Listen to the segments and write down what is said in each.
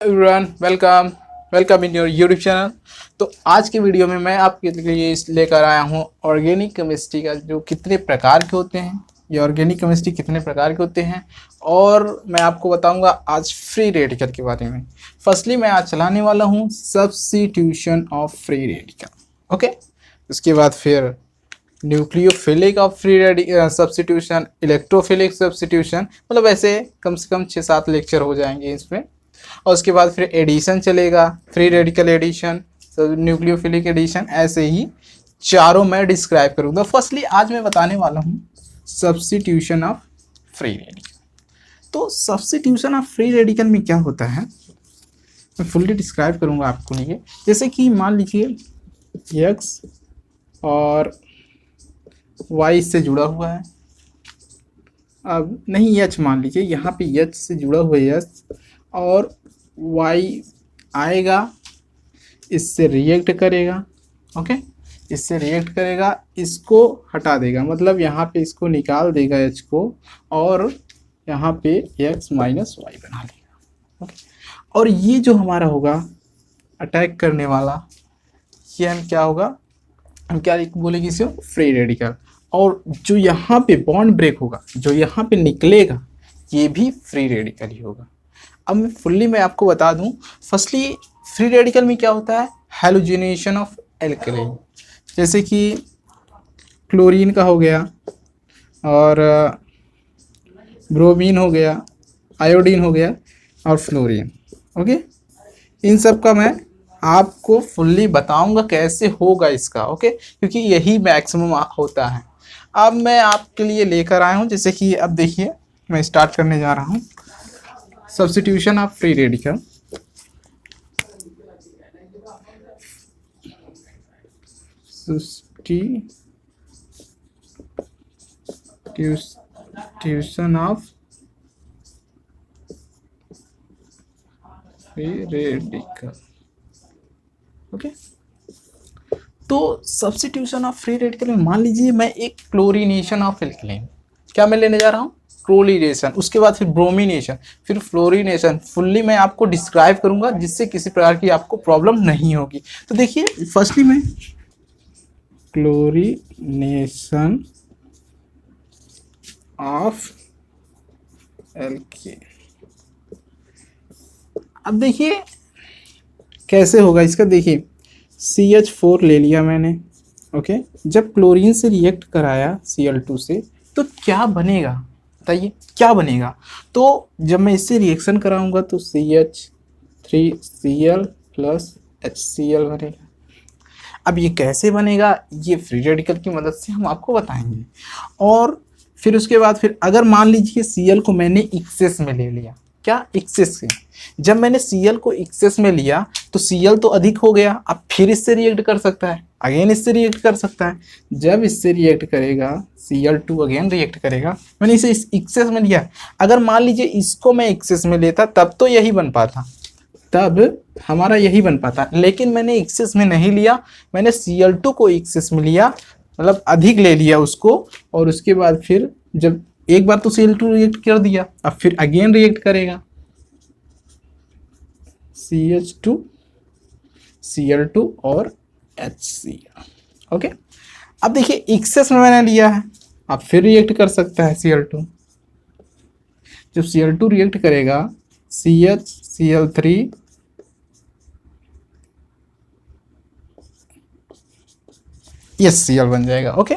Everyone welcome welcome in your YouTube channel. तो आज की वीडियो में मैं आपके लिए लेकर आया हूँ ऑर्गेनिक केमिस्ट्री का जो कितने प्रकार के होते हैं, ये ऑर्गेनिक केमिस्ट्री कितने प्रकार के होते हैं, और मैं आपको बताऊंगा आज फ्री रेडिकल के बारे में। फर्स्टली मैं आज चलाने वाला हूँ substitution of free radical. Okay, उसके बाद फिर nucleophilic of free substitution, electrophilic substitution, मतलब ऐसे कम से कम 6-7 लेक्चर हो जाएंगे इसमें। और उसके बाद फिर एडिशन चलेगा, free radical addition, nucleophilic addition, ऐसे ही चारों मैं डिस्क्राइब करूंगा। फर्स्टली आज मैं बताने वाला हूँ सब्स्टिट्यूशन ऑफ फ्री रेडिकल। तो सब्स्टिट्यूशन ऑफ फ्री रेडिकल में क्या होता है मैं फुल्ली डिस्क्राइब करूंगा आपको लिए। जैसे कि मान लीजिए एक्स और वाई से जुड़ा हुआ है, अब नहीं एच, मान लीजिए यहाँ पे एच से जुड़ा हुआ है एच, और वाई आएगा, इससे रिएक्ट करेगा। ओके, इससे रिएक्ट करेगा, इसको हटा देगा, मतलब यहाँ पे इसको निकाल देगा एच को, और यहाँ पे एक्स माइनस वाई बना लेगा। ओके, और ये जो हमारा होगा अटैक करने वाला, ये हम क्या होगा, हम क्या बोलेंगे इसे, फ्री रेडिकल। और जो यहाँ पे बॉन्ड ब्रेक होगा, जो यहाँ पे निकलेगा, ये भी फ्री रेडिकल ही होगा। अब मैं आपको बता दूं, फर्स्टली फ्री रेडिकल में क्या होता है, हैलोजिनेशन ऑफ एल्केलाइन, जैसे कि क्लोरीन का हो गया, और ब्रोमीन हो गया, आयोडीन हो गया, और फ्लोरीन। ओके, इन सब का मैं आपको फुल्ली बताऊंगा कैसे होगा इसका। ओके, क्योंकि यही मैक्सिमम होता है। अब मैं आपके लिए लेकर आया हूं, जैसे कि अब देखिए मैं स्टार्ट करने जा रहा हूं substitution of free radical. Substitution of free radical. Okay, तो सब्स्टिट्यूशन ऑफ फ्री रेडिकल में मान लीजिए मैं एक क्लोरीनेशन ऑफ एल्केलाइन, क्या मैं लेने जा रहा हूँ, क्लोरीनेशन, उसके बाद फिर ब्रोमिनेशन, फिर फ्लोरीनेशन, फुल्ली मैं आपको डिस्क्राइब करूंगा जिससे किसी प्रकार की आपको प्रॉब्लम नहीं होगी। तो देखिए फर्स्टली मैं क्लोरीनेशन ऑफ एल्केन, अब देखिए कैसे होगा इसका। देखिए CH4 ले लिया मैंने। ओके, जब क्लोरीन से रिएक्ट कराया Cl2 से, तो क्या बनेगा बताइए, क्या बनेगा। तो जब मैं इससे रिएक्शन कराऊंगा तो CH3Cl प्लस HCl बनेगा। अब ये कैसे बनेगा, ये फ्री रेडिकल की मदद से हम आपको बताएंगे। और फिर उसके बाद फिर अगर मान लीजिए Cl को मैंने एक्सेस में ले लिया, क्या एक्सेस से, जब मैंने Cl को एक्सेस में लिया तो Cl तो अधिक हो गया, अब फिर इससे रिएक्ट कर सकता है, अगेन इससे रिएक्ट कर सकता है। जब इससे रिएक्ट करेगा Cl2 अगेन रिएक्ट करेगा, मैंने इसे इस एक्सेस में लिया। अगर मान लीजिए इसको मैं एक्सेस में लेता तब तो यही बन पाता, तब हमारा यही बन पाता, लेकिन मैंने एक्सेस में नहीं लिया, मैंने Cl2 को एक्सेस में लिया, मतलब अधिक ले लिया उसको। और उसके बाद फिर जब एक बार तो Cl2 रिएक्ट कर दिया, अब फिर अगेन रिएक्ट करेगा CH2 Cl2 और HCl। ओके, अब देखिए एक्सेस में मैंने लिया है, अब फिर रिएक्ट कर सकता है Cl2। जब Cl2 रिएक्ट करेगा CH Cl3 Cl बन जाएगा। ओके,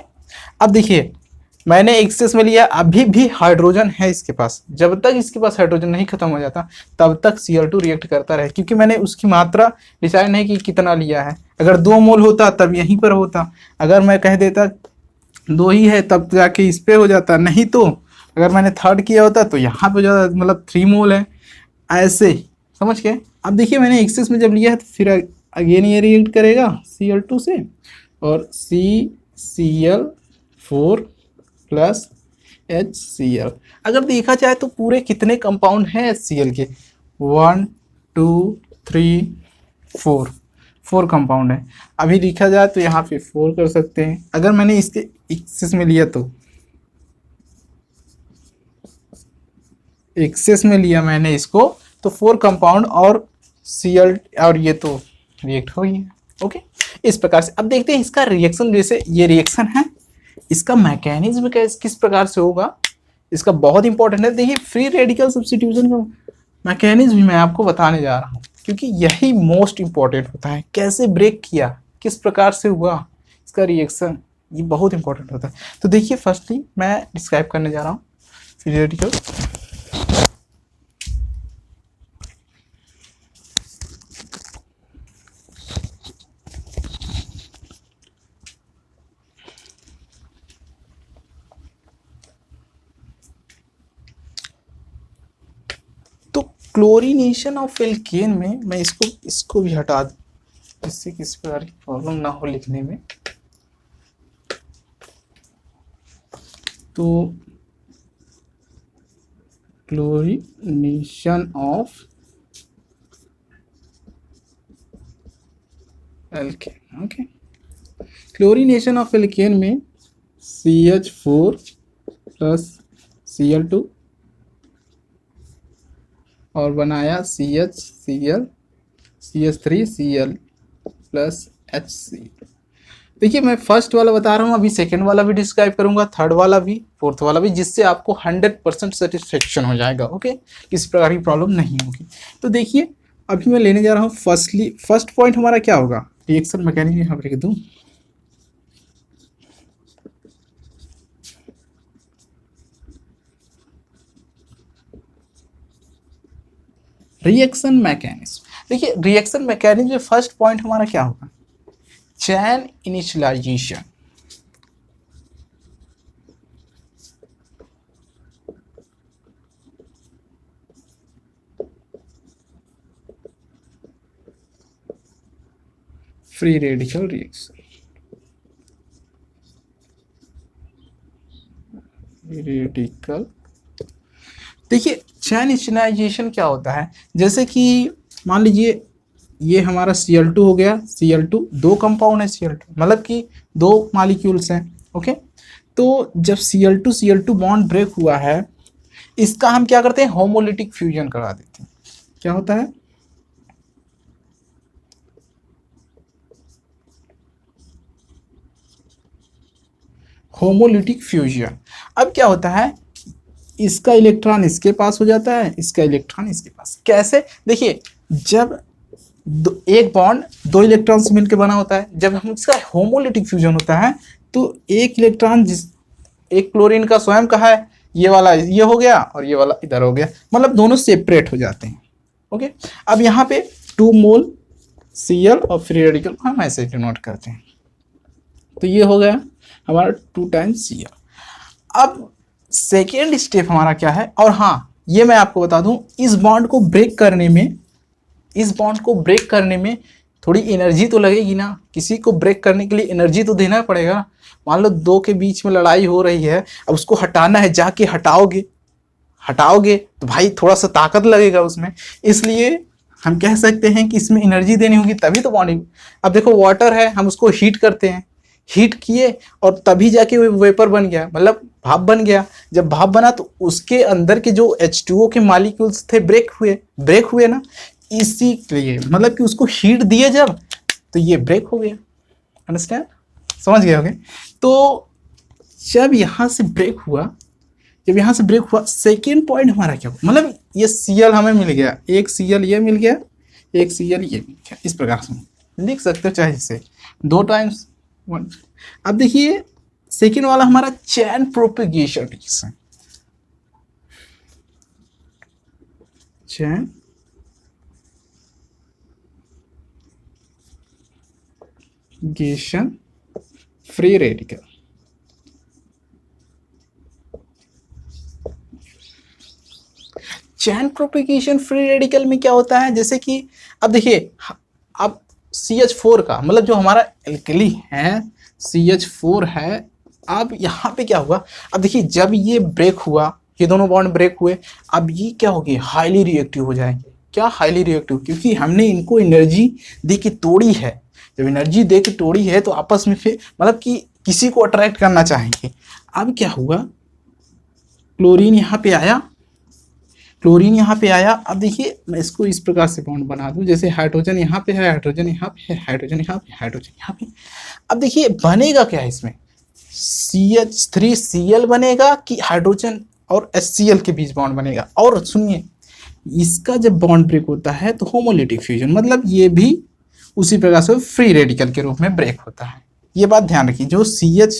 अब देखिए मैंने एक्सेस में लिया, अभी भी हाइड्रोजन है इसके पास, जब तक इसके पास हाइड्रोजन नहीं खत्म हो जाता तब तक Cl2 रिएक्ट करता रहे, क्योंकि मैंने उसकी मात्रा डिसाइड नहीं की कितना लिया है। अगर 2 मोल होता तब यहीं पर होता, अगर मैं कह देता 2 ही है तब जाके इस पे हो जाता, नहीं तो अगर मैंने थर्ड किया होता तो यहाँ पे हो जाता, मतलब 3 मोल है, ऐसे समझ के। अब देखिए मैंने एक्सेस में जब लिया है तो फिर अगेन ये रिएक्ट करेगा Cl2 से, और CCl4 प्लस HCl। अगर देखा जाए तो पूरे कितने कंपाउंड हैं HCl के, 1 2 3 4 कंपाउंड है। अभी लिखा जाए तो यहाँ पे 4 कर सकते हैं। अगर मैंने इसके एक्सेस में लिया तो एक्सेस में लिया मैंने इसको, तो 4 कंपाउंड और Cl और ये तो रिएक्ट हो गई है। ओके, इस प्रकार से अब देखते हैं इसका रिएक्शन, जैसे ये रिएक्शन है, इसका मैकेनिज्म किस प्रकार से होगा, इसका बहुत इंपॉर्टेंट है। देखिए फ्री रेडिकल सब्स्टिट्यूशन का मैकेनिज्म भी मैं आपको बताने जा रहा हूँ, क्योंकि यही मोस्ट इंपॉर्टेंट होता है। कैसे ब्रेक किया, किस प्रकार से हुआ इसका रिएक्शन, ये बहुत इंपॉर्टेंट होता है। तो देखिए फर्स्टली मैं डिस्क्राइब करने जा रहा हूँ free radical. Chlorination of alkene में मैं इसको भी हटा दूं, जिससे किसी प्रकार की प्रॉब्लम ना हो लिखने में। तो chlorination of alkene, okay, chlorination of alkene में CH4 प्लस Cl2 और बनाया CH CH3Cl प्लस HC। देखिए मैं फर्स्ट वाला बता रहा हूँ, अभी सेकेंड वाला भी डिस्क्राइब करूंगा, थर्ड वाला भी, फोर्थ वाला भी, जिससे आपको 100% सेटिस्फेक्शन हो जाएगा। ओके, किसी प्रकार की प्रॉब्लम नहीं होगी। तो देखिए अभी मैं लेने जा रहा हूँ फर्स्ट पॉइंट हमारा क्या होगा, रिएक्शन मैकेनिज्म यहाँ पर लिख दूँ। रिएक्शन मैकेनिज्म, देखिए रिएक्शन मैकेनिज्म में फर्स्ट पॉइंट हमारा क्या होगा, chain initialisation. Free radical reaction, radical, देखिए चैन इनिशियलाइजेशन क्या होता है, जैसे कि मान लीजिए ये हमारा Cl2 हो गया, Cl2 दो कंपाउंड है, Cl2 मतलब कि दो मॉलिक्यूल्स हैं। ओके, तो जब Cl2 बॉन्ड ब्रेक हुआ है, इसका हम क्या करते हैं, होमोलिटिक फ्यूजन करा देते हैं। क्या होता है, होमोलिटिक फ्यूजन। अब क्या होता है, इसका इलेक्ट्रॉन इसके पास हो जाता है, इसका इलेक्ट्रॉन इसके पास। कैसे, देखिए जब एक बॉन्ड दो इलेक्ट्रॉन से मिलकर बना होता है, जब हम इसका होमोलिटिक फ्यूजन होता है तो एक इलेक्ट्रॉन एक क्लोरीन का स्वयं का है, ये वाला ये हो गया और ये वाला इधर हो गया, मतलब दोनों सेपरेट हो जाते हैं। ओके, अब यहाँ पे 2 मोल Cl और फ्री रेडिकल हम ऐसे डिनोट करते हैं, तो ये हो गया हमारा 2 टाइम्स Cl। अब सेकेंड स्टेप हमारा क्या है, और हाँ ये मैं आपको बता दूं, इस बॉन्ड को ब्रेक करने में थोड़ी एनर्जी तो लगेगी ना, किसी को ब्रेक करने के लिए एनर्जी तो देना पड़ेगा। मान लो दो के बीच में लड़ाई हो रही है, अब उसको हटाना है, जाके हटाओगे तो भाई थोड़ा सा ताकत लगेगा उसमें, इसलिए हम कह सकते हैं कि इसमें एनर्जी देनी होगी तभी तो बॉन्डिंग। अब देखो वाटर है, हम उसको हीट करते हैं, हीट किए और तभी जाके वो वेपर बन गया, मतलब भाप बन गया। जब भाप बना तो उसके अंदर के जो H2O के मॉलिक्यूल्स थे ब्रेक हुए ना, इसी के लिए, मतलब कि उसको हीट दिए जब, तो ये ब्रेक हो गया। अंडरस्टैंड, समझ गए होंगे। तो जब यहाँ से ब्रेक हुआ, सेकेंड पॉइंट हमारा क्या हुआ, मतलब ये Cl हमें मिल गया, एक Cl ये मिल गया, एक Cl ये मिल गया, इस प्रकार से लिख सकते हो चाहे इसे 2 टाइम्स 1। अब देखिए सेकेंड वाला हमारा चैन प्रोपेगेशन रिएक्शन, चैन गेशन फ्री रेडिकल। चैन प्रोपेगेशन फ्री रेडिकल में क्या होता है, जैसे कि अब देखिए, अब CH4 का मतलब जो हमारा एल्कली है CH4 है, अब यहाँ पे क्या हुआ, अब देखिए जब ये ब्रेक हुआ, ये दोनों बॉन्ड ब्रेक हुए, अब ये क्या हो गए, हाईली रिएक्टिव हो जाएंगे। क्या हाईली रिएक्टिव, क्योंकि हमने इनको एनर्जी दे के तोड़ी है। जब एनर्जी दे के तोड़ी है तो आपस में फिर मतलब कि किसी को अट्रैक्ट करना चाहेंगे। अब क्या हुआ, क्लोरीन यहाँ पे आया क्लोरीन यहाँ पे आया। अब देखिए मैं इसको इस प्रकार से बॉन्ड बना दूं, जैसे हाइड्रोजन यहाँ पे है, हाइड्रोजन यहाँ पे है, हाइड्रोजन यहाँ पे, हाइड्रोजन यहाँ पे। अब देखिए बनेगा क्या इसमें, CH3Cl बनेगा कि हाइड्रोजन और HCl के बीच बॉन्ड बनेगा। और सुनिए, इसका जब बॉन्ड ब्रेक होता है तो होमोलिटिक फ्यूजन, मतलब ये भी उसी प्रकार से फ्री रेडिकल के रूप में ब्रेक होता है। ये बात ध्यान रखिए, जो CH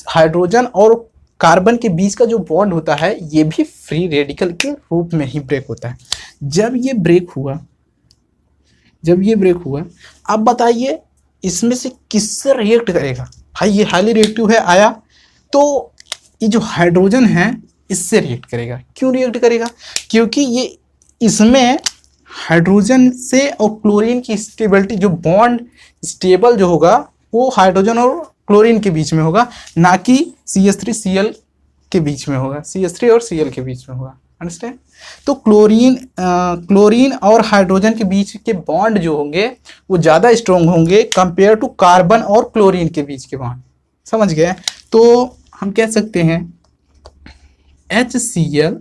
हाइड्रोजन और कार्बन के बीच का जो बॉन्ड होता है ये भी फ्री रेडिकल के रूप में ही ब्रेक होता है। जब ये ब्रेक हुआ, अब बताइए इसमें से किससे रिएक्ट करेगा। भाई ये हाईली रिएक्टिव है आया, तो ये जो हाइड्रोजन है इससे रिएक्ट करेगा। क्यों रिएक्ट करेगा? क्योंकि ये इसमें हाइड्रोजन से और क्लोरीन की स्टेबिलिटी, जो बॉन्ड स्टेबल जो होगा वो हाइड्रोजन और क्लोरीन के बीच में होगा, ना कि CH3Cl के बीच में होगा, CH3 और Cl के बीच में होगा। अंडरस्टैंड? तो क्लोरीन और हाइड्रोजन के बीच के बॉन्ड जो होंगे वो ज़्यादा स्ट्रॉन्ग होंगे कंपेयर टू कार्बन और क्लोरीन के बीच के बॉन्ड। समझ गए? तो हम कह सकते हैं HCl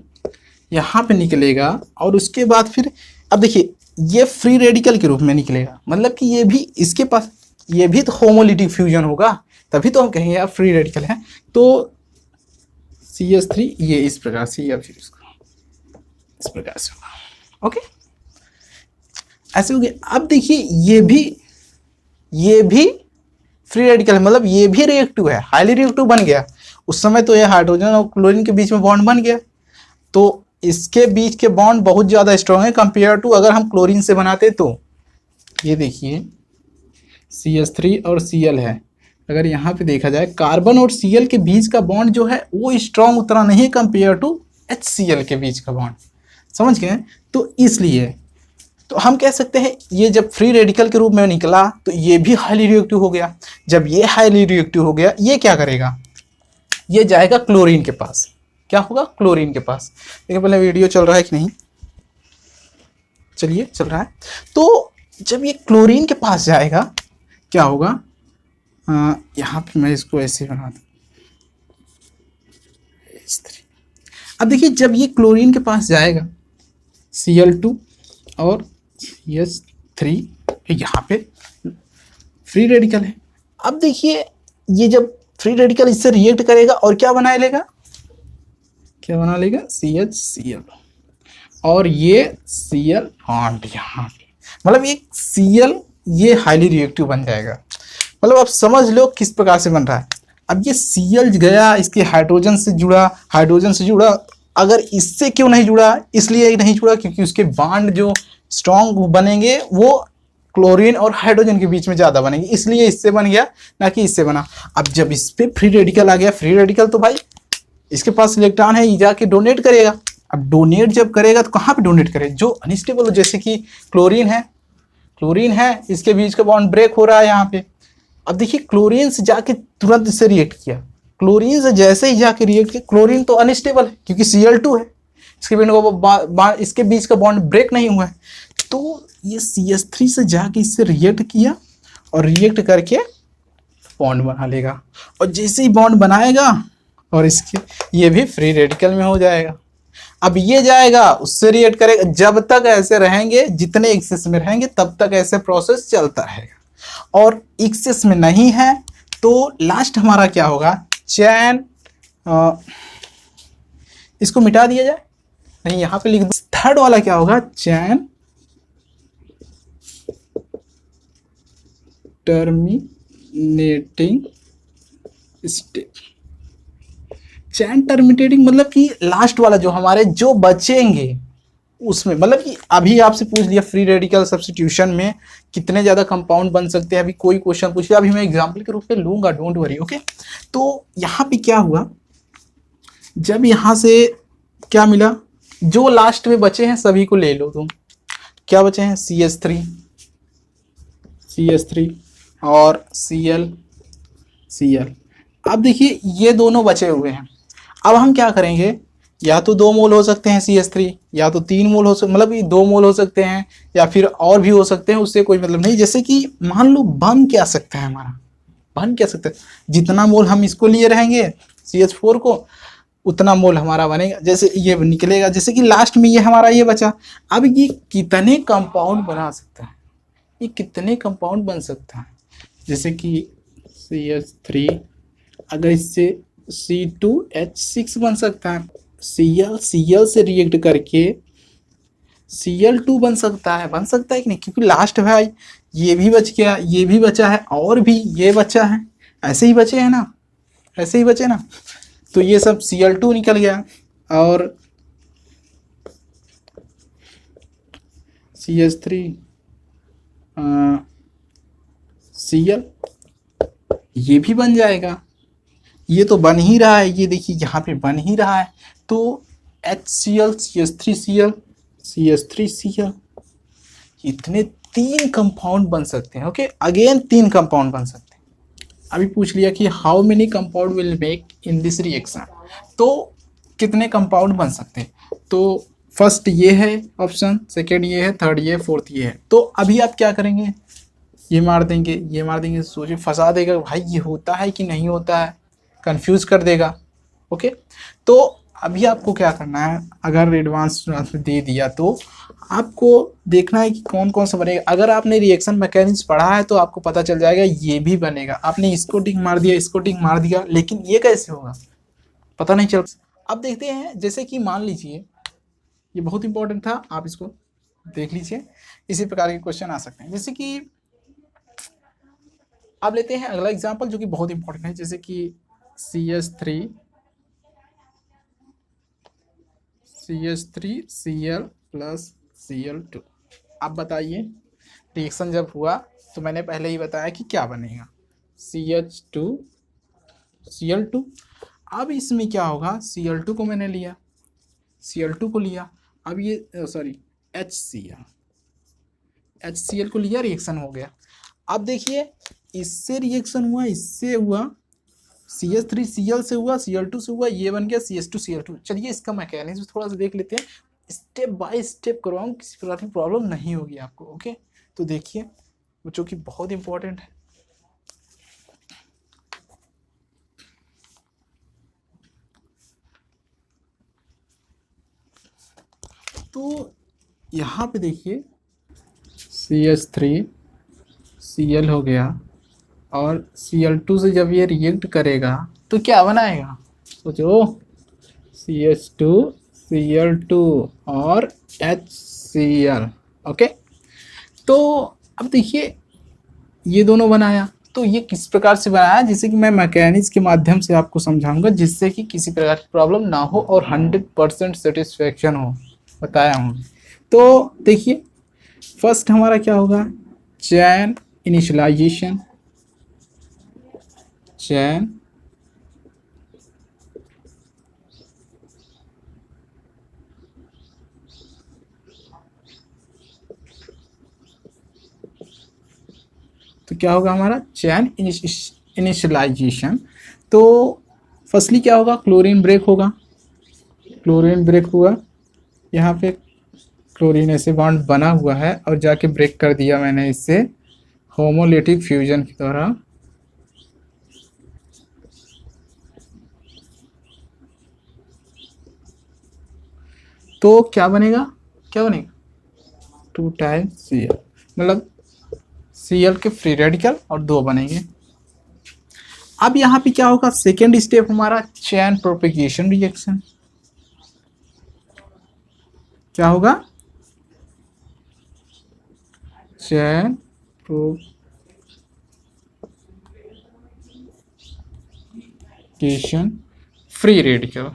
यहाँ पे निकलेगा और उसके बाद फिर अब देखिए ये फ्री रेडिकल के रूप में निकलेगा, मतलब कि ये भी इसके पास, ये भी तो होमोलिटिक फ्यूजन होगा, तभी तो हम कहेंगे यार फ्री रेडिकल है। तो CH3 ये इस प्रकार से, या फिर इसको इस प्रकार से होगा। ओके, ऐसे हो गया। अब देखिए ये भी फ्री रेडिकल है, मतलब ये भी रिएक्टिव है, हाईली रिएक्टिव बन गया। उस समय तो ये हाइड्रोजन और क्लोरीन के बीच में बॉन्ड बन गया, तो इसके बीच के बॉन्ड बहुत ज़्यादा स्ट्रॉन्ग है कंपेयर टू अगर हम क्लोरीन से बनाते। तो ये देखिए CH3 और Cl है, अगर यहाँ पे देखा जाए कार्बन और Cl के बीच का बॉन्ड जो है वो स्ट्रॉन्ग उतना नहीं है कंपेयर टू HCl के बीच का बॉन्ड। समझ गए? तो इसलिए तो हम कह सकते हैं ये जब फ्री रेडिकल के रूप में निकला तो ये भी हाईली रिएक्टिव हो गया। जब ये हाईली रिएक्टिव हो गया, ये क्या करेगा, ये जाएगा क्लोरीन के पास। क्या होगा? क्लोरीन के पास। देखिए पहले वीडियो चल रहा है कि नहीं, चलिए चल रहा है। तो जब ये क्लोरीन के पास जाएगा क्या होगा, यहाँ पे मैं इसको ऐसे बना दूँ। अब देखिए जब ये क्लोरीन के पास जाएगा Cl2 और CH3, यहाँ पे फ्री रेडिकल है। अब देखिए ये जब फ्री रेडिकल इससे रिएक्ट करेगा और क्या बना लेगा, CHCl, और ये Cl बॉन्ड यहाँ पे, मतलब ये Cl ये हाईली रिएक्टिव बन जाएगा। मतलब आप समझ लो किस प्रकार से बन रहा है। अब ये Cl गया, इसके हाइड्रोजन से जुड़ा, अगर इससे क्यों नहीं जुड़ा, इसलिए नहीं जुड़ा क्योंकि उसके बॉन्ड जो स्ट्रॉन्ग बनेंगे वो क्लोरीन और हाइड्रोजन के बीच में ज़्यादा बनेंगे, इसलिए इससे बन गया ना कि इससे बना। अब जब इस पर फ्री रेडिकल आ गया, फ्री रेडिकल तो भाई इसके पास इलेक्ट्रॉन है, ये जाके डोनेट करेगा। अब डोनेट जब करेगा तो कहाँ पे डोनेट करे, जो अनस्टेबल हो, जैसे कि क्लोरीन है, इसके बीच का बॉन्ड ब्रेक हो रहा है यहाँ पे। अब देखिए क्लोरीन से जाके तुरंत इससे रिएक्ट किया, क्लोरीन से जैसे ही जाके रिएक्ट किया, क्लोरीन तो अनस्टेबल है क्योंकि Cl2 है, इसके बीच का बॉन्ड ब्रेक नहीं हुआ है। तो ये CH3 से जाके इससे रिएक्ट किया और रिएक्ट करके बॉन्ड बना लेगा, और जैसे ही बॉन्ड बनाएगा और इसके ये भी फ्री रेडिकल में हो जाएगा। अब ये जाएगा उससे रिएक्ट करेगा, जब तक ऐसे रहेंगे, जितने एक्सेस में रहेंगे तब तक ऐसे प्रोसेस चलता रहेगा, और एक्सेस में नहीं है तो लास्ट हमारा क्या होगा, चैन, इसको मिटा दिया जाए, नहीं यहाँ पे लिख दो। थर्ड वाला क्या होगा, चैन टर्मिनेटिंग स्टेप। चैन टर्मिनेटिंग मतलब कि लास्ट वाला जो हमारे जो बचेंगे उसमें, मतलब कि अभी आपसे पूछ लिया फ्री रेडिकल सब्स्टिट्यूशन में कितने ज़्यादा कंपाउंड बन सकते हैं, अभी कोई क्वेश्चन पूछ लिया, अभी मैं एग्जाम्पल के रूप में लूँगा, डोंट वरी। ओके, तो यहाँ पे क्या हुआ, जब यहाँ से क्या मिला, जो लास्ट में बचे हैं सभी को ले लो तुम। क्या बचे हैं, CH3 और Cl। अब देखिए ये दोनों बचे हुए हैं। अब हम क्या करेंगे, या तो 2 मोल हो सकते हैं CH3, या तो 3 मोल हो सकते, मतलब 2 मोल हो सकते हैं, या फिर और भी हो सकते हैं, उससे कोई मतलब नहीं। जैसे कि मान लो बन क्या सकता है हमारा, बन क्या सकता है, जितना मोल हम इसको लिए रहेंगे CH4 को, उतना मोल हमारा बनेगा, जैसे ये निकलेगा, जैसे कि लास्ट में ये हमारा ये बचा। अब ये कितने कंपाउंड बना सकता है, ये कितने कंपाउंड बन सकता है, जैसे कि CH3, अगर इससे C2H6 बन सकता है, Cl से रिएक्ट करके Cl2 बन सकता है, कि नहीं, क्योंकि लास्ट भाई ये भी बच गया, ये भी बचा है, और भी ये बचा है, ऐसे ही बचे हैं ना, ऐसे ही बचे ना। तो ये सब Cl2 निकल गया, और CH3 Cl ये भी बन जाएगा, ये तो बन ही रहा है, ये देखिए यहाँ पे बन ही रहा है। तो HCl CH3Cl CH3Cl, इतने 3 कंपाउंड बन सकते हैं। ओके, अगेन 3 कंपाउंड बन सकते हैं। अभी पूछ लिया कि how many compound will make in this reaction, तो कितने कंपाउंड बन सकते हैं। तो फर्स्ट ये है ऑप्शन, सेकेंड ये है, थर्ड ये, फोर्थ ये है। तो अभी आप क्या करेंगे, ये मार देंगे, ये मार देंगे, सोचिए फंसा देगा भाई, ये होता है कि नहीं होता है, कंफ्यूज कर देगा। ओके, तो अभी आपको क्या करना है, अगर एडवांस में दे दिया तो आपको देखना है कि कौन कौन सा बनेगा। अगर आपने रिएक्शन मैकेनिज्म पढ़ा है तो आपको पता चल जाएगा ये भी बनेगा। आपने इसको टिक मार दिया, इसको टिक मार दिया, लेकिन ये कैसे होगा पता नहीं चल। अब देखते हैं, जैसे कि मान लीजिए, ये बहुत इंपॉर्टेंट था, आप इसको देख लीजिए, इसी प्रकार के क्वेश्चन आ सकते हैं। जैसे कि अब लेते हैं अगला एग्जाम्पल जो कि बहुत इंपॉर्टेंट है, जैसे कि CH3Cl प्लस Cl2। अब बताइए, रिएक्शन जब हुआ तो मैंने पहले ही बताया कि क्या बनेगा, CH2Cl2। अब इसमें क्या होगा, Cl2 को मैंने लिया, Cl2 को लिया, अब ये सॉरी HCl को लिया, रिएक्शन हो गया। अब देखिए, इससे रिएक्शन हुआ, इससे हुआ, CH3Cl से हुआ, Cl2 से हुआ, ये बन गया CH2Cl2। चलिए इसका मैकेनिज्म थोड़ा सा देख लेते हैं, स्टेप बाय स्टेप करवाऊँ, किसी प्रकार की प्रॉब्लम नहीं होगी आपको। ओके, तो देखिए जो कि बहुत इंपॉर्टेंट है। तो यहाँ पे देखिए, CH3Cl हो गया, और Cl2 से जब ये रिएक्ट करेगा तो क्या बनाएगा, सोचो, CH2Cl2 और HCl। ओके, तो अब देखिए ये दोनों बनाया, तो ये किस प्रकार से बनाया, जिससे कि मैं मैकेनिज्म के माध्यम से आपको समझाऊंगा, जिससे कि किसी प्रकार की प्रॉब्लम ना हो और 100% सेटिस्फेक्शन हो, बताया हूँ। तो देखिए, फर्स्ट हमारा क्या होगा, चैन इनिशियलाइजेशन, चैन तो क्या होगा हमारा, चैन इनिशियलाइजेशन। तो फर्स्टली क्या होगा, क्लोरीन ब्रेक होगा, क्लोरीन ब्रेक हुआ, यहाँ पे क्लोरीन ऐसे बॉन्ड बना हुआ है और जाके ब्रेक कर दिया मैंने इससे होमोलिटिक फ्यूजन के द्वारा। तो क्या बनेगा, 2 टाइम्स Cl, मतलब Cl के फ्री रेडिकल और 2 बनेंगे। अब यहाँ पे क्या होगा, सेकेंड स्टेप हमारा चैन प्रोपेगेशन रिएक्शन। क्या होगा, चैन प्रोपेगेशन फ्री रेडिकल।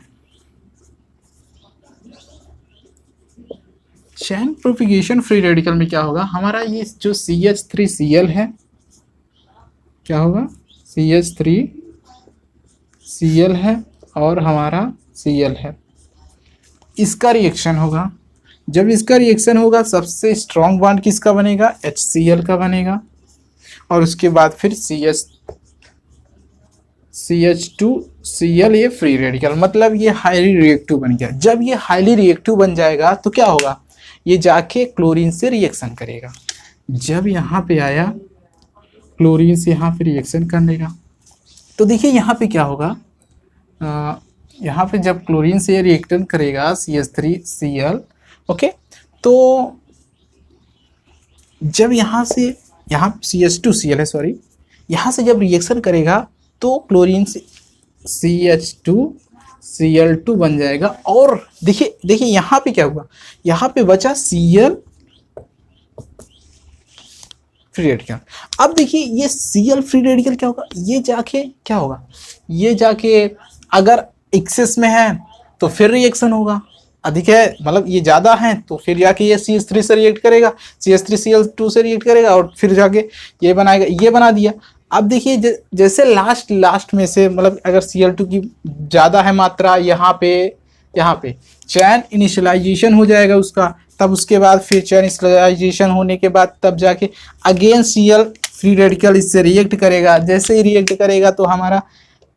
चैन प्रोपेगेशन फ्री रेडिकल में क्या होगा हमारा, ये जो CH3Cl है, क्या होगा, CH3Cl है और हमारा Cl है, इसका रिएक्शन होगा। जब इसका रिएक्शन होगा, सबसे स्ट्रॉन्ग बॉन्ड किसका बनेगा, HCl का बनेगा, और उसके बाद फिर CH2Cl, ये फ्री रेडिकल, मतलब ये हाईली रिएक्टिव बन गया। जब ये हाईली रिएक्टिव बन जाएगा तो क्या होगा, ये जाके क्लोरीन से रिएक्शन करेगा। जब यहाँ पे आया, क्लोरीन से यहाँ पे रिएक्शन करने का, तो देखिए यहाँ पे क्या होगा, यहाँ पे जब क्लोरीन से रिएक्शन करेगा CH3Cl, ओके, तो जब यहाँ से यहाँ CH2Cl है, सॉरी, यहाँ से जब रिएक्शन करेगा तो क्लोरीन से CH2Cl2 बन जाएगा। और देखिए देखिए यहाँ पे क्या हुआ, यहाँ पे बचा Cl फ्री रेडिकल। अब देखिए ये Cl फ्री रेडिकल क्या होगा, ये जाके क्या होगा, ये जाके अगर एक्सेस में है तो फिर रिएक्शन होगा, अधिक है मतलब ये ज़्यादा है तो फिर जाके ये CH3 से रिएक्ट करेगा, CH3Cl2 से रिएक्ट करेगा और फिर जाके ये बनाएगा, ये बना दिया। अब देखिए जैसे लास्ट में से मतलब अगर Cl2 की ज़्यादा है मात्रा, यहाँ पे चैन इनिशियलाइजेशन हो जाएगा उसका, तब उसके बाद फिर चैन इनिशियलाइजेशन होने के बाद तब जाके अगेन Cl फ्री रेडिकल इससे रिएक्ट करेगा। जैसे ही रिएक्ट करेगा तो हमारा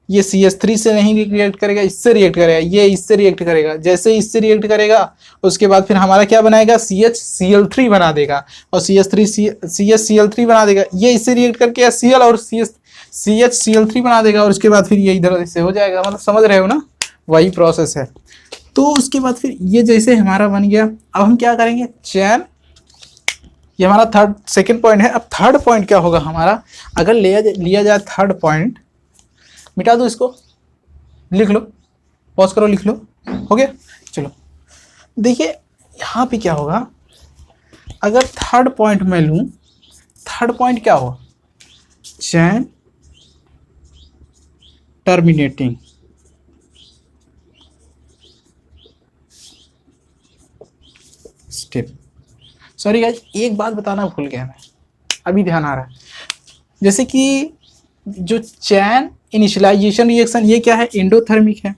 ये CH3 से नहीं रिएक्ट करेगा, इससे रिएक्ट करेगा, ये इससे रिएक्ट करेगा। जैसे इससे रिएक्ट करेगा उसके बाद फिर हमारा क्या बनाएगा, CHCl3 बना देगा और CHCl3 बना देगा। ये इससे रिएक्ट करके Cl और CHCl3 बना देगा और उसके बाद फिर ये इधर से हो जाएगा। मतलब समझ रहे हो ना, वही प्रोसेस है। तो उसके बाद फिर ये जैसे हमारा बन गया, अब हम क्या करेंगे, चैन, ये हमारा सेकंड पॉइंट है। अब थर्ड पॉइंट क्या होगा हमारा, अगर लिया जाए थर्ड पॉइंट, मिटा दो इसको, लिख लो, पॉज करो, लिख लो, हो गया। चलो देखिए यहाँ पे क्या होगा, अगर थर्ड पॉइंट मैं लूँ, थर्ड पॉइंट क्या होगा, चैन टर्मिनेटिंग, स्टेप। सॉरी गाइस, एक बात बताना भूल गया मैं, अभी ध्यान आ रहा है। जैसे कि जो चैन इनिशियलाइजेशन रिएक्शन, ये क्या है, एंडोथर्मिक है।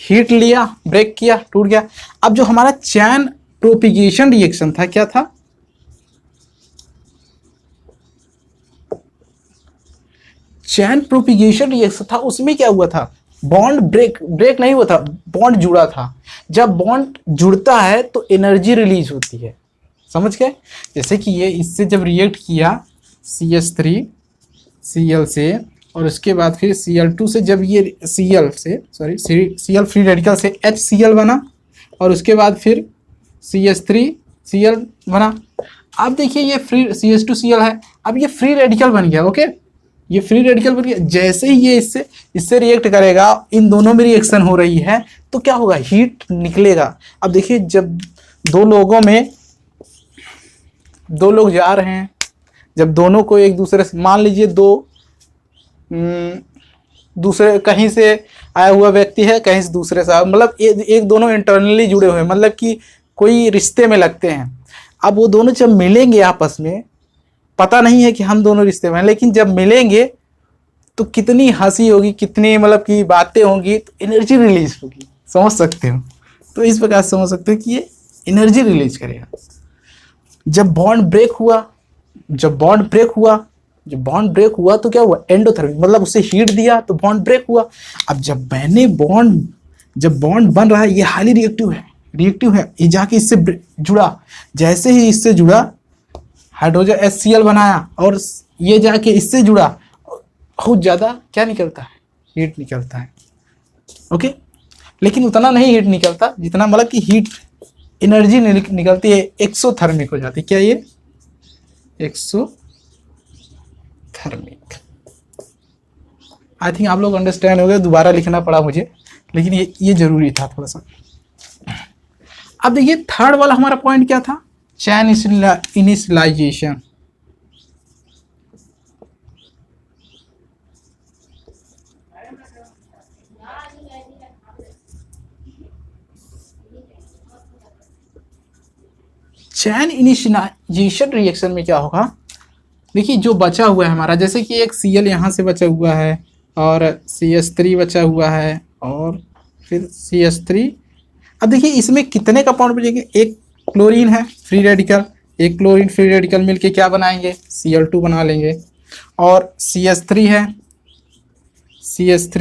हीट लिया, ब्रेक किया, टूट गया। अब जो हमारा चैन प्रोपिगेशन रिएक्शन था, क्या था, चैन प्रोपिगेशन रिएक्शन था, उसमें क्या हुआ था, बॉन्ड ब्रेक नहीं हुआ था, बॉन्ड जुड़ा था। जब बॉन्ड जुड़ता है तो एनर्जी रिलीज होती है, समझ गए। जैसे कि ये इससे जब रिएक्ट किया CH3Cl से और उसके बाद फिर Cl2 से, जब ये Cl फ्री रेडिकल से HCl बना और उसके बाद फिर CH3Cl बना। अब देखिए ये फ्री CH2Cl है, अब ये फ्री रेडिकल बन गया, ओके, ये फ्री रेडिकल बन गया। जैसे ही ये इससे रिएक्ट करेगा, इन दोनों में रिएक्शन हो रही है तो क्या होगा, हीट निकलेगा। अब देखिए जब दो लोग जा रहे हैं, जब दोनों को एक दूसरे से, मान लीजिए दूसरे कहीं से आया हुआ व्यक्ति है, कहीं से दूसरे से, मतलब एक दोनों इंटरनली जुड़े हुए हैं, मतलब कि कोई रिश्ते में लगते हैं। अब वो दोनों जब मिलेंगे आपस में, पता नहीं है कि हम दोनों रिश्ते में हैं, लेकिन जब मिलेंगे तो कितनी हंसी होगी, कितनी मतलब की बातें होंगी, तो एनर्जी रिलीज होगी, समझ सकते हो। तो इस प्रकार समझ सकते हो कि ये एनर्जी रिलीज करेगा। जब बॉन्ड ब्रेक हुआ तो क्या हुआ, एंडोथर्मिक, मतलब उसे हीट दिया तो बॉन्ड ब्रेक हुआ। अब जब बॉन्ड बन रहा है, ये हाईली रिएक्टिव है, ये जाके इससे जुड़ा, जैसे ही इससे जुड़ा हाइड्रोजन HCl बनाया और ये जाके इससे जुड़ा, बहुत ज़्यादा क्या निकलता है, हीट निकलता है, ओके। लेकिन उतना नहीं हीट निकलता जितना, मतलब कि हीट एनर्जी निकलती है, एक्सोथर्मिक हो जाती है। क्या ये एक्सोथर्मिक, आई थिंक आप लोग अंडरस्टैंड हो गए, दोबारा लिखना पड़ा मुझे, लेकिन ये जरूरी था थोड़ा सा। अब देखिए थर्ड वाला हमारा पॉइंट क्या था, चैन इनिशियलाइजेशन। चैन इनिशियलाइजेशन रिएक्शन में क्या होगा, देखिए जो बचा हुआ है हमारा, जैसे कि एक Cl यहाँ से बचा हुआ है और CH3 बचा हुआ है और फिर CH3। अब देखिए इसमें कितने कंपाउंड बचेंगे, एक क्लोरीन है फ्री रेडिकल, एक क्लोरीन फ्री रेडिकल मिलके क्या बनाएंगे, Cl2 बना लेंगे। और CH3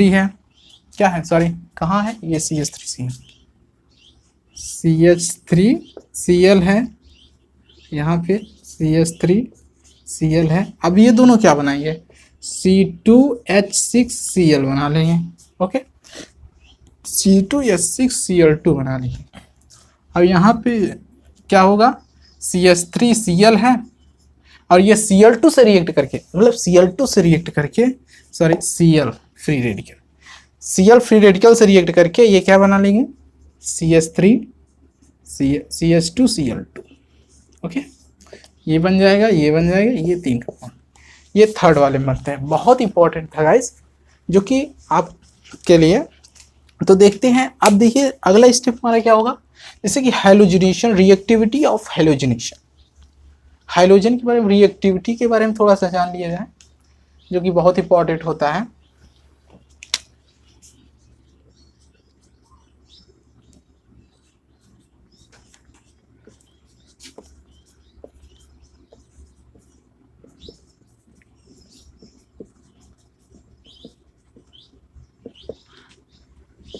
है, क्या है, सॉरी कहाँ है ये, CH3Cl है, यहाँ पे CH3Cl है। अब ये दोनों क्या बनाएंगे, C2H6Cl बना लेंगे। ओके, C2H6Cl2 बना लेंगे। अब यहाँ पे क्या होगा, CH3Cl है और ये Cl2 से रिएक्ट करके, मतलब Cl2 से रिएक्ट करके, sorry Cl free radical, Cl free radical से रिएक्ट करके ये क्या बना लेंगे, CH3 CH2Cl2। ओके, ये बन जाएगा, ये बन जाएगा, ये 3 कंपाउंड। ये थर्ड वाले में बनते हैं, बहुत इंपॉर्टेंट था गाइस जो कि आपके लिए। तो देखते हैं, अब देखिए अगला स्टेप हमारा क्या होगा, जैसे कि halogenation, reactivity of halogenation. Halogen के बारे में, रिएक्टिविटी के बारे में थोड़ा सा जान लिया जाए, जो कि बहुत इंपॉर्टेंट होता है।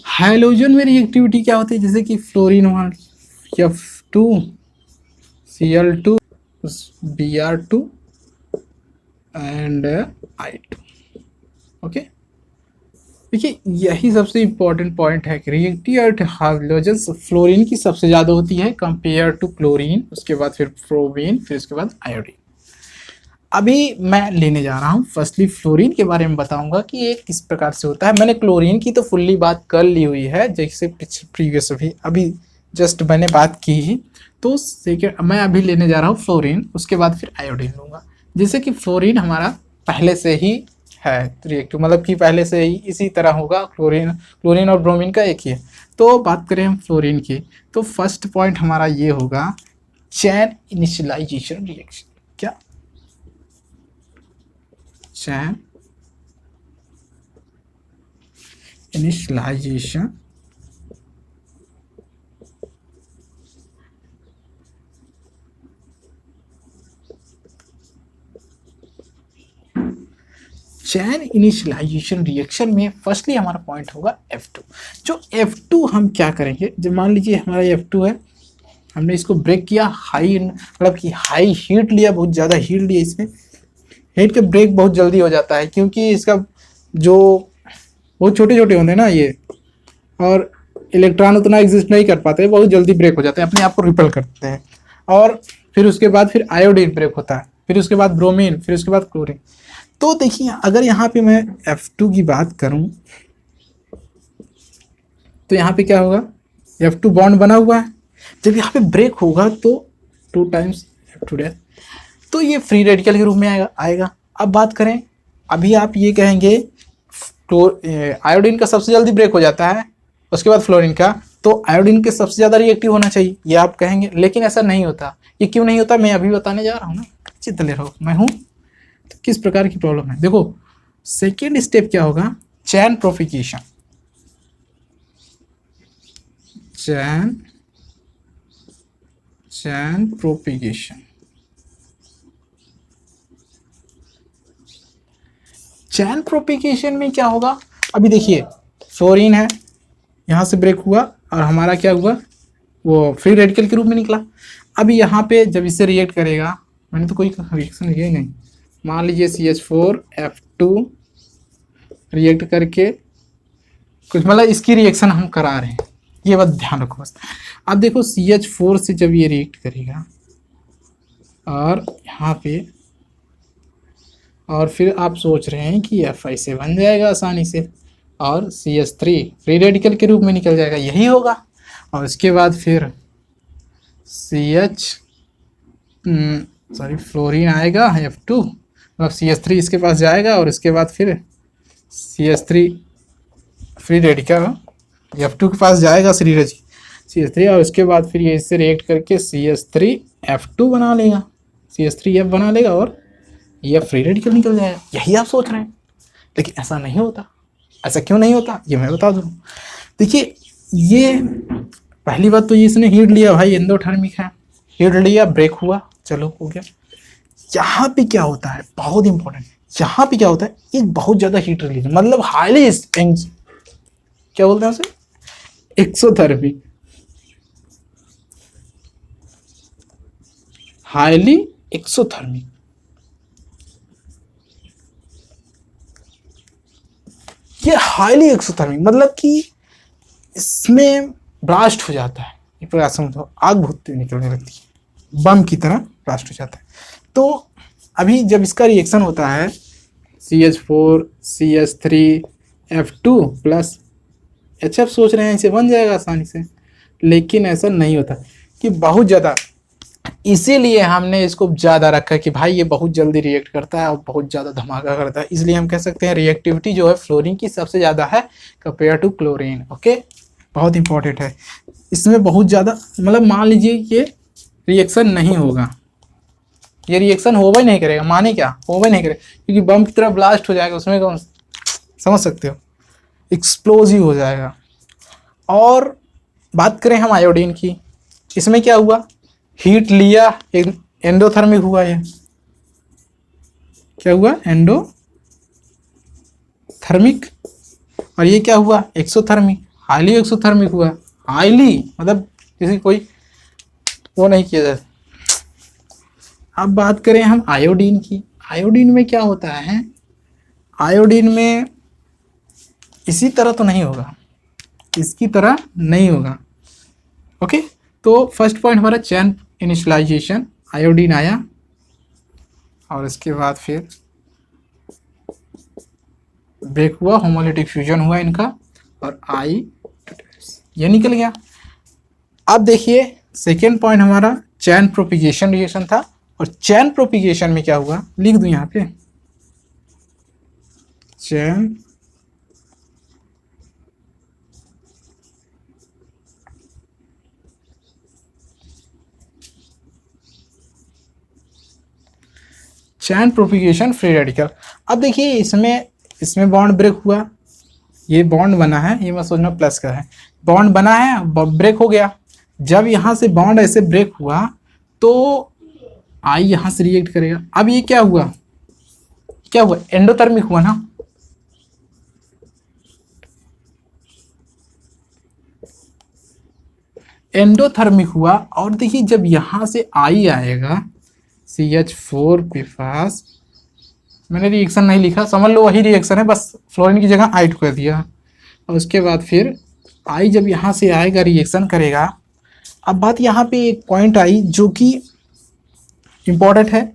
हाइलोजन में रिएक्टिविटी क्या होती है, जैसे कि fluorine F2Cl2 Br2 and I2। Okay, देखिए यही सबसे इंपॉर्टेंट पॉइंट है कि रिएक्टिव हाइड्रोजन फ्लोरीन की सबसे ज़्यादा होती है कंपेयर टू क्लोरीन, उसके बाद फिर फ्रोमीन, फिर उसके बाद आयोडीन। अभी मैं लेने जा रहा हूँ फर्स्टली फ्लोरीन के बारे में बताऊंगा कि ये किस प्रकार से होता है। मैंने क्लोरीन की तो फुल्ली बात कर ली हुई है, जैसे प्रीवियस अभी जस्ट मैंने बात की ही। तो सेकेंड मैं अभी लेने जा रहा हूँ फ्लोरीन, उसके बाद फिर आयोडीन लूँगा। जैसे कि फ्लोरीन हमारा पहले से ही है रिएक्टिव, मतलब कि पहले से ही इसी तरह होगा, क्लोरीन और ब्रोमीन का एक ही है। तो बात करें हम फ्लोरीन की, तो फर्स्ट पॉइंट हमारा ये होगा चैन इनिशियलाइजेशन रिएक्शन। क्या, चैन इनिशियलाइजेशन चैन इनिशियलाइजेशन रिएक्शन में फर्स्टली हमारा पॉइंट होगा F2। जो F2 हम क्या करेंगे, जब मान लीजिए हमारा F2 है, हमने इसको ब्रेक किया, हाई मतलब कि हाई हीट लिया, बहुत ज़्यादा हीट लिया, इसमें हीट के ब्रेक बहुत जल्दी हो जाता है, क्योंकि इसका जो बहुत छोटे छोटे होते हैं ना ये, और इलेक्ट्रॉन उतना एग्जिस्ट नहीं कर पाते, बहुत जल्दी ब्रेक हो जाते हैं, अपने आप को रिपेल करते हैं। और फिर उसके बाद फिर आयोडीन ब्रेक होता है, फिर उसके बाद ब्रोमीन, फिर उसके बाद क्लोरीन। तो देखिए अगर यहाँ पे मैं F2 की बात करूं, तो यहाँ पे क्या होगा, F2 बॉन्ड बना हुआ है, जब यहाँ पे ब्रेक होगा तो 2 टाइम्स F2 डैश, तो ये फ्री रेडिकल के रूप में आएगा। अब बात करें, अभी आप ये कहेंगे आयोडीन का सबसे जल्दी ब्रेक हो जाता है, उसके बाद फ्लोरीन का, तो आयोडीन के सबसे ज़्यादा रिएक्टिव होना चाहिए, ये आप कहेंगे, लेकिन ऐसा नहीं होता। ये क्यों नहीं होता, मैं अभी बताने जा रहा हूँ ना, चित्त ले रहा हूँ मैं हूँ। तो किस प्रकार की प्रॉब्लम है, देखो सेकेंड स्टेप क्या होगा, चैन प्रोपिगेशन। चैन प्रोपिगेशन, चैन प्रोपिगेशन में क्या होगा, अभी देखिए फ्लोरीन है, यहाँ से ब्रेक हुआ और हमारा क्या हुआ, वो फ्री रेडिकल के रूप में निकला। अभी यहाँ पे जब इससे रिएक्ट करेगा, मैंने तो कोई रिएक्शन किया ही नहीं, मान लीजिए CH4F2 रिएक्ट करके कुछ, मतलब इसकी रिएक्शन हम करा रहे हैं, ये बात ध्यान रखो बस। अब देखो CH4 से जब ये रिएक्ट करेगा और यहाँ पे, और फिर आप सोच रहे हैं कि Fi से बन जाएगा आसानी से और CH3 फ्री रेडिकल के रूप में निकल जाएगा, यही होगा। और उसके बाद फिर फ्लोरीन आएगा F2, मतलब CH3 इसके पास जाएगा और इसके बाद फिर CH3 फ्री रेडिकल F2 के पास जाएगा, CH3, और उसके बाद फिर ये इससे रिएक्ट करके CH3F2 बना लेगा, CH3F बना लेगा और ये फ्री रेडिकल निकल जाएगा, यही आप सोच रहे हैं। लेकिन ऐसा नहीं होता। ऐसा क्यों नहीं होता ये मैं बता दूँ। देखिए ये पहली बात तो ये इसने हीट लिया भाई, एंडोथर्मिक है, हीट लिया, ब्रेक हुआ, चलो हो गया। यहाँ पे क्या होता है, बहुत इंपॉर्टेंट, यहाँ पे क्या होता है, ये बहुत ज़्यादा हीट रिलीज, मतलब हाईली, क्या बोलते हैं उसे, एक्सोथर्मिक, हाईली एक्सोथर्मिक। ये हाईली एक्सोथर्मिक मतलब कि इसमें ब्लास्ट हो जाता है, एक प्रकार समझो आग भूतते हुए निकलने लगती है, बम की तरह ब्लास्ट हो जाता है। तो अभी जब इसका रिएक्शन होता है CH4 CH3 F2 plus HF, सोच रहे हैं इसे बन जाएगा आसानी से, लेकिन ऐसा नहीं होता कि बहुत ज़्यादा, इसीलिए हमने इसको ज़्यादा रखा कि भाई ये बहुत जल्दी रिएक्ट करता है और बहुत ज़्यादा धमाका करता है, इसलिए हम कह सकते हैं रिएक्टिविटी जो है फ्लोरीन की सबसे ज़्यादा है कंपेयर टू क्लोरीन। ओके, बहुत इंपॉर्टेंट है। इसमें बहुत ज़्यादा मतलब मान लीजिए ये रिएक्शन नहीं होगा, ये रिएक्शन होगा ही नहीं करेगा, माने क्या होगा ही नहीं करेगा, क्योंकि बम की तरह ब्लास्ट हो जाएगा उसमें, कौन समझ सकते हो, एक्सप्लोजिव हो जाएगा। और बात करें हम आयोडीन की, इसमें क्या हुआ, हीट लिया, एंडोथर्मिक हुआ, ये क्या हुआ, एंडोथर्मिक, और ये क्या हुआ, एक्सोथर्मिक, हाईली एक्सोथर्मिक हुआ। हाईली मतलब किसी कोई वो नहीं किया जाता। अब बात करें हम आयोडीन की, आयोडीन में क्या होता है, आयोडीन में इसी तरह तो नहीं होगा, इसकी तरह नहीं होगा। ओके, तो फर्स्ट पॉइंट हमारा चैन इनिशियलाइजेशन, आयोडीन आया और इसके बाद फिर ब्रेक हुआ, होमोलिटिक फ्यूजन हुआ इनका और ये निकल गया। अब देखिए सेकेंड पॉइंट हमारा चैन प्रोपिगेशन रिएक्शन था, और चैन प्रोपिगेशन में क्या हुआ, लिख दूं यहाँ पे, चैन प्रोपिगेशन फ्री रेडिकल। अब देखिए इसमें बॉन्ड ब्रेक हुआ, ये बॉन्ड बना है, ये मैं सोचना प्लस का है, बॉन्ड बना है, ब्रेक हो गया। जब यहाँ से बॉन्ड ऐसे ब्रेक हुआ तो आई यहाँ से रिएक्ट करेगा। अब ये क्या हुआ, एंडोथर्मिक हुआ ना, एंडोथर्मिक हुआ। और देखिए जब यहाँ से आई आएगा CH4 के पास, मैंने रिएक्शन नहीं लिखा, समझ लो वही रिएक्शन है, बस फ्लोरीन की जगह आई कर दिया। और उसके बाद फिर आई जब यहाँ से आएगा रिएक्शन करेगा। अब बात यहाँ पे एक पॉइंट आई जो कि इम्पॉर्टेंट है,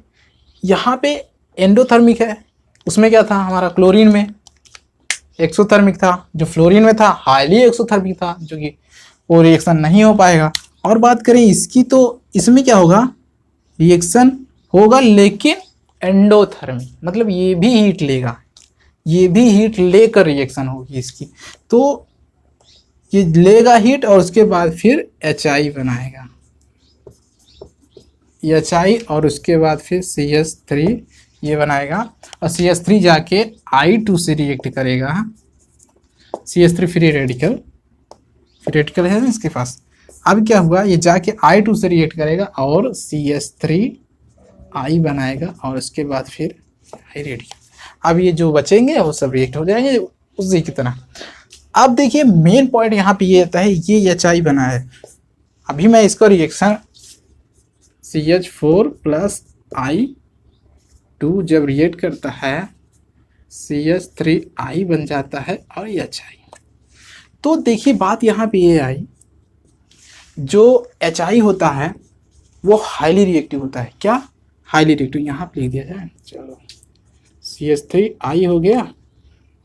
यहाँ पे एंडोथर्मिक है, उसमें क्या था हमारा क्लोरीन में एक्सोथर्मिक था, जो फ्लोरीन में था हाईली एक्सोथर्मिक था, जो कि वो रिएक्शन नहीं हो पाएगा। और बात करें इसकी तो इसमें क्या होगा, रिएक्शन होगा लेकिन एंडोथर्मिक, मतलब ये भी हीट लेगा, ये भी हीट लेकर रिएक्शन होगी इसकी, तो ये लेगा हीट और उसके बाद फिर HI बनाएगा, HI, और उसके बाद फिर CH3 ये बनाएगा, और CH3 जाके I2 से रिएक्ट करेगा, CH3 फ्री रेडिकल है ना इसके पास। अब क्या हुआ, ये जाके I2 से रिएक्ट करेगा और CH3 I बनाएगा, और उसके बाद फिर I रेडिकल। अब ये जो बचेंगे वो सब रिएक्ट हो जाएंगे उसी की तरह। अब देखिए मेन पॉइंट यहाँ पे ये आता है, ये HI बना है, अभी मैं इसका रिएक्शन CH4 प्लस I2 जब रिएक्ट करता है CH3 I बन जाता है और HI। तो देखिए बात यहाँ पे ये आई, जो HI होता है वो हाईली रिएक्टिव होता है, क्या हाईली रिएक्टिव, यहाँ पे लिख दिया जाए, चलो CH3 I हो गया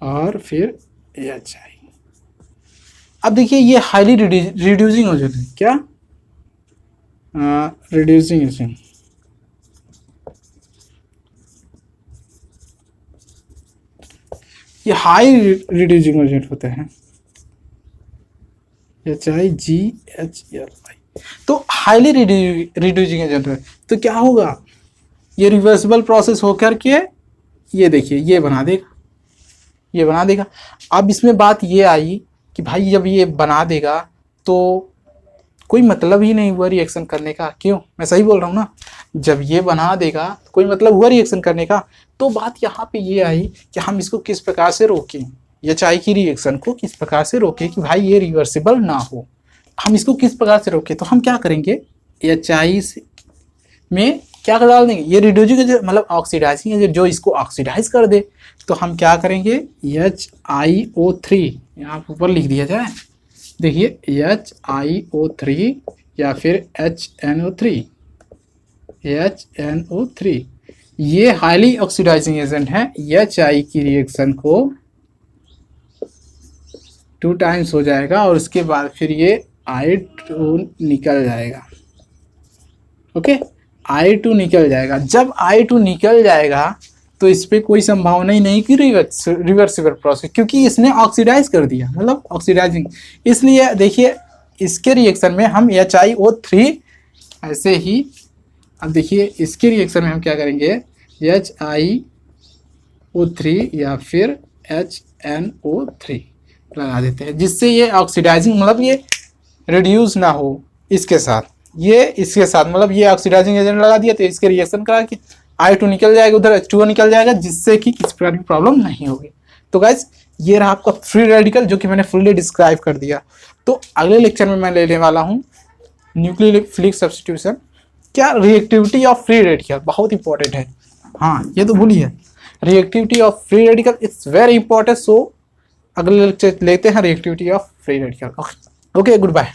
और फिर HI। अब देखिए ये हाईली रिड्यूसिंग हो जाता है, क्या रिड्यूसिंग एजेंट, ये हाई रिड्यूसिंग एजेंट होते हैं HIGHLI। तो हाईली रिड्यूसिंग एजेंट है, तो क्या होगा, ये रिवर्सिबल प्रोसेस होकर के ये देखिए ये बना देगा। अब इसमें बात ये आई कि भाई जब ये बना देगा तो कोई मतलब ही नहीं हुआ रिएक्शन करने का, क्यों, मैं सही बोल रहा हूँ ना, जब ये बना देगा तो कोई मतलब हुआ रिएक्शन करने का। तो बात यहाँ पे ये आई कि हम इसको किस प्रकार से रोकें, HI की रिएक्शन को किस प्रकार से रोकें कि भाई ये रिवर्सिबल ना हो, हम इसको किस प्रकार से रोकें। तो हम क्या करेंगे, HI में क्या कर डाल देंगे, ये रिड्यूसिंग एजेंट मतलब ऑक्सीडाइजिंग एजेंट जो इसको ऑक्सीडाइज कर दे, तो हम क्या करेंगे HiO3 यहाँ ऊपर लिख दिया जाए, देखिए HiO3 या फिर HNO3 ये हाईली ऑक्सीडाइजिंग एजेंट है। HI की रिएक्शन को 2 टाइम्स हो जाएगा और उसके बाद फिर ये I2 निकल जाएगा। ओके, I2 निकल जाएगा। जब I2 निकल जाएगा तो इस पर कोई संभावना ही नहीं कि रिवर्सिबल प्रोसेस, क्योंकि इसने ऑक्सीडाइज कर दिया, मतलब ऑक्सीडाइजिंग। इसलिए देखिए इसके रिएक्शन में हम HiO3 ऐसे ही, अब देखिए इसके रिएक्शन में हम क्या करेंगे HiO3 या फिर HNO3 लगा देते हैं, जिससे ये ऑक्सीडाइजिंग मतलब ये रिड्यूस ना हो इसके साथ, ये इसके साथ मतलब ये ऑक्सीडाइजिंग एजेंट लगा दिया तो इसके रिएक्शन करा कि I2 निकल जाएगा, उधर H2O निकल जाएगा, जिससे कि किसी प्रकार की प्रॉब्लम नहीं होगी। तो गाइज ये रहा आपका फ्री रेडिकल जो कि मैंने फुल्ली डिस्क्राइब कर दिया। तो अगले लेक्चर में मैं लेने वाला हूँ न्यूक्लियोफिलिक सब्स्टिट्यूशन, क्या रिएक्टिविटी ऑफ फ्री रेडिकल, बहुत इंपॉर्टेंट है। हाँ ये तो भूलिए, reactivity of free radical it's very important. So अगले लेक्चर लेते हैं reactivity of free radical. Okay, good bye.